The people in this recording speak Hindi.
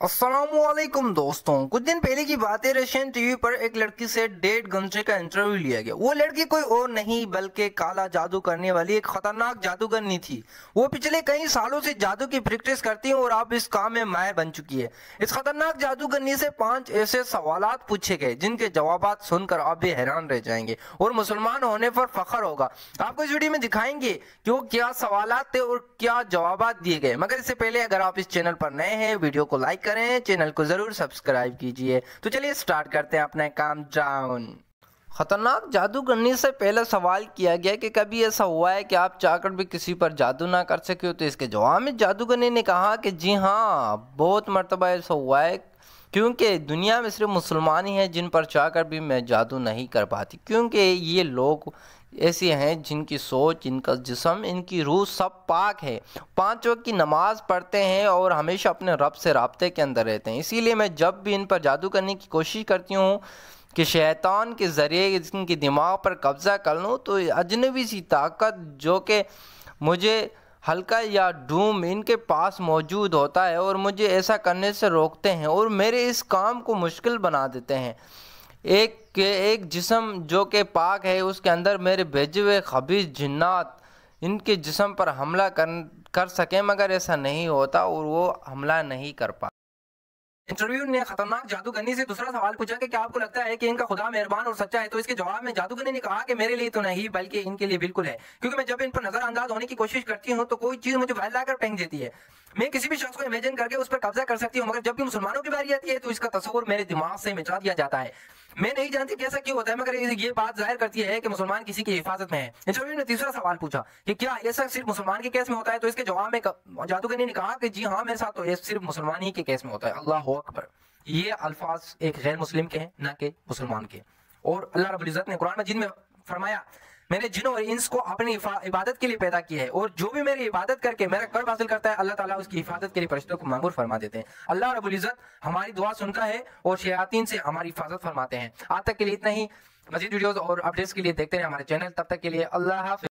अस्सलामुअलैकुम दोस्तों, कुछ दिन पहले की बात है। रशियन टीवी पर एक लड़की से 1.5 घंटे का इंटरव्यू लिया गया। वो लड़की कोई और नहीं बल्कि काला जादू करने वाली एक खतरनाक जादूगरनी थी। वो पिछले कई सालों से जादू की प्रैक्टिस करती है और अब इस काम में माहिर बन चुकी है। इस खतरनाक जादूगरनी से 5 ऐसे सवालात पूछे गए जिनके जवाबात सुनकर आप भी हैरान रह जाएंगे और मुसलमान होने पर फख्र होगा। आपको इस वीडियो में दिखाएंगे कि वो क्या सवालात थे और क्या जवाबात दिए गए। मगर इससे पहले अगर आप इस चैनल पर नए हैं, वीडियो को लाइक करें, चैनल को जरूर सब्सक्राइब कीजिए। तो चलिए स्टार्ट करते हैं अपना काम डाउन। खतरनाक जादूगरनी से पहला सवाल किया गया कि कभी ऐसा हुआ है कि आप चाहकर भी किसी पर जादू ना कर सके हो। तो इसके जवाब में जादूगरनी ने कहा कि जी हाँ, बहुत मर्तबा ऐसा हुआ है, क्योंकि दुनिया में सिर्फ मुसलमान ही हैं जिन पर चाहकर भी मैं जादू नहीं कर पाती, क्योंकि ये लोग ऐसे हैं जिनकी सोच, इनका जिस्म, इनकी रूह सब पाक है। 5 वक्त की नमाज पढ़ते हैं और हमेशा अपने रब से राब्ते के अंदर रहते हैं। इसीलिए मैं जब भी इन पर जादू करने की कोशिश करती हूँ कि शैतान के ज़रिए इनके दिमाग पर कब्ज़ा कर लूँ, तो अजनबी सी ताकत जो कि मुझे हल्का या डूम इनके पास मौजूद होता है और मुझे ऐसा करने से रोकते हैं और मेरे इस काम को मुश्किल बना देते हैं। एक जिस्म जो कि पाक है, उसके अंदर मेरे भेजे हुए खबीस जिन्नात इनके जिस्म पर हमला कर सकें, मगर ऐसा नहीं होता और वो हमला नहीं कर पाते। इंटरव्यू ने खतरनाक जादूगरनी से दूसरा सवाल पूछा कि क्या आपको लगता है कि इनका खुदा मेहरबान और सच्चा है। तो इसके जवाब में जादूगरनी ने कहा कि मेरे लिए तो नहीं बल्कि इनके लिए बिल्कुल है, क्योंकि मैं जब इन पर नजरअंदाज होने की कोशिश करती हूँ तो कोई चीज मुझे बहलाकर फेंक देती है। मैं किसी भी शख्स को इमेजिन करके उस पर कब्जा कर सकती हूँ, मगर जब भी मुसलमानों की बारी आती है तो इसका तस्वुर मेरे दिमाग से मिटा दिया जाता है। मैं नहीं जानती कैसा क्यों होता है, मगर ये बात जाहिर करती है कि मुसलमान किसी की हिफाजत में है। इंटरव्यू ने तीसरा सवाल पूछा कि क्या ऐसा सिर्फ मुसलमान के केस में होता है। तो इसके जवाब में जादूगरनी ने कहा कि जी हाँ, मेरे साथ तो ये सिर्फ मुसलमान ही के केस में होता है। अल्लाह अकबर। ये अल्फाज एक गैर मुस्लिम के हैं, ना कि मुसलमान के। और अल्लाह रब्बुल इज्जत ने कुरान मजीद में फरमाया, मैंने जिन्नों और इंस को अपनी इबादत के लिए पैदा किया है और जो भी मेरी इबादत करके मेरा कर्ब हासिल करता है, अल्लाह ताला उसकी हिफाजत के लिए फरिश्तों को मामूर फरमा देते हैं। अल्लाह रब्बुल इज्जत हमारी दुआ सुनता है और शयातीन से हमारी हिफाजत फरमाते हैं। आज तक के लिए इतना ही। मजीद वीडियोस और अपडेट्स के लिए देखते रहे हमारे चैनल। तब तक के लिए अल्लाह हाफ़िज़।